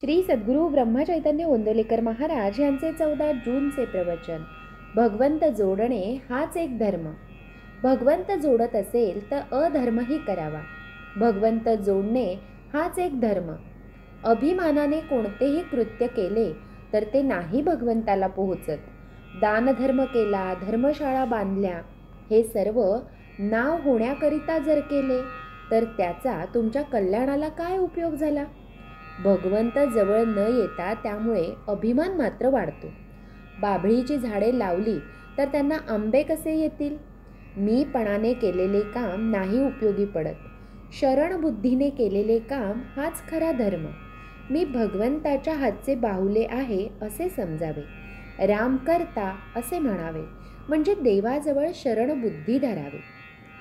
श्री सद्गुरू ब्रह्मचैतन्य गोंदवलेकर महाराज यांचे 14 जूनचे प्रवचन. भगवंत जोडणे हाच एक धर्म. भगवंत जोडत असेल तर अधर्मही करावा. भगवंत जोडणे हाच एक धर्म. अभिमानाने कोणतेही कृत्य केले तर ते नाही भगवंताला पोहोचत. दानधर्म केला, धर्मशाळा बांधल्या, हे सर्व नाव होण्याकरिता जर केले तर त्याचा तुमच्या कल्याणाला काय उपयोग झाला? भगवंत जवळ न येता त्यामुळे अभिमान मात्र वाढतो. बाभळीची झाडे लावली तर त्यांना आंबे कसे येतील? मीपणाने केलेले काम नाही उपयोगी पडत. शरण बुद्धीने केलेले काम हाच खरा धर्म. मी भगवंताच्या हातचे बाहुले आहे असे समजावे. राम करता असे म्हणावे, म्हणजे देवाजवळ शरण बुद्धी धरावी.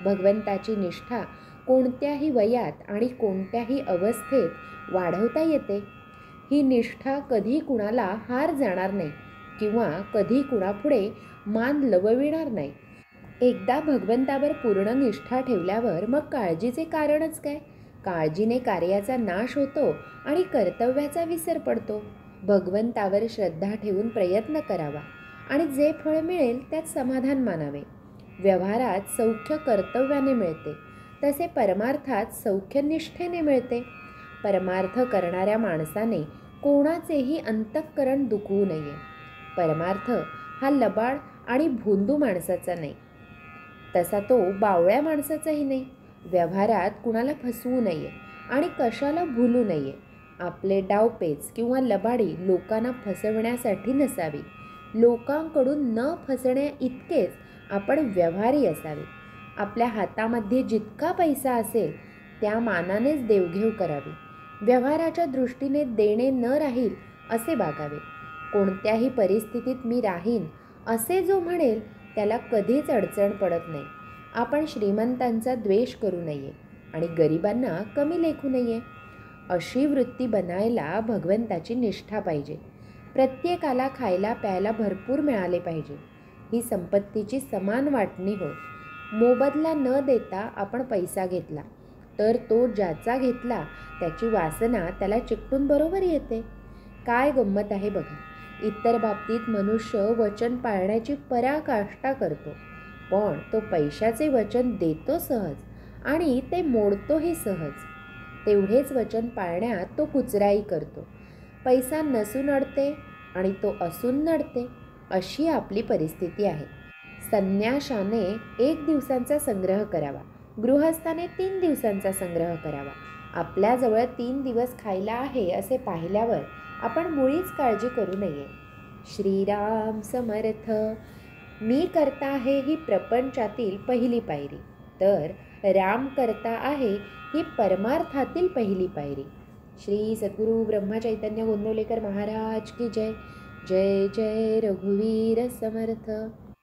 भगवंताची निष्ठा कोणत्याही वयात आणि कोणत्याही अवस्थेत वाढवता येते. ही निष्ठा कधी कुणाला हार जाणार नाही किंवा कधी कुणापुढे मान लवविणार नाही. एकदा भगवंतावर पूर्ण निष्ठा ठेवल्यावर मग काळजीचे कारणच काय? काळजीने कार्याचा नाश होतो आणि कर्तव्याचा विसर पडतो. भगवंतावर श्रद्धा ठेवून प्रयत्न करावा आणि जे फळ मिळेल त्यात समाधान मानावे. व्यवहारात सौख्य कर्तव्याने मिळते, तसे परमार्थात सौख्य निष्ठेने मिळते. परमार्थ करणाऱ्या माणसाने कोणाचेही अंतःकरण दुखवू नये. परमार्थ हा लबाड आणि भोंदू माणसाचा नाही, तसा तो बावळ्या माणसाचाही नाही. व्यवहारात कुणाला फसवू नये आणि कशाला भुलू नये. आपले डावपेच किंवा लबाडी लोकांना फसवण्यासाठी नसावी. लोकांकडून न फसण्या इतकेच आपण व्यवहारी असावे. आपल्या हातामध्ये जितका पैसा असेल त्या मानानेच देवघेव करावी. व्यवहाराच्या दृष्टीने देणे न राहील असे वागावे. कोणत्याही परिस्थितीत मी राहीन असे जो म्हणेल त्याला कधीच अडचण पडत नाही. आपण श्रीमंतांचा द्वेष करू नये आणि गरिबांना कमी लेखू नये. अशी वृत्ती बनायला भगवंताची निष्ठा पाहिजे. प्रत्येकाला खायला प्यायला भरपूर मिळाले पाहिजे. ही संपत्तीची समान वाटणी होय. मोबदला न देता आपण पैसा घेतला तर तो ज्याचा घेतला त्याची वासना त्याला चिकटून बरोबर येते. काय गंमत आहे बघा. इतर बाबतीत मनुष्य वचन पाळण्याची पराकाष्ठा करतो, पण तो पैशाचे वचन देतो सहज आणि ते मोडतोही सहज. तेवढेच वचन पाळण्यात तो कुचराई करतो. पैसा नसून अडते आणि तो असून नडते. अशी आपली परिस्थिती आहे. संन्याशाने 1 दिवसांचा संग्रह करावा, गृहस्थाने 3 दिवसांचा संग्रह करावा. आपल्याजवळ 3 दिवस खायला आहे असे पाहिल्यावर आपण मुळीच काळजी करू नये. श्रीराम समर्थ. मी करता आहे ही प्रपंचातील पहिली पायरी, तर राम करता आहे ही परमार्थातील पहिली पायरी. श्री सद्गुरू ब्रह्मचैतन्य गोंदवलेकर महाराज की जय. जय जय रघुवीर समर्थ.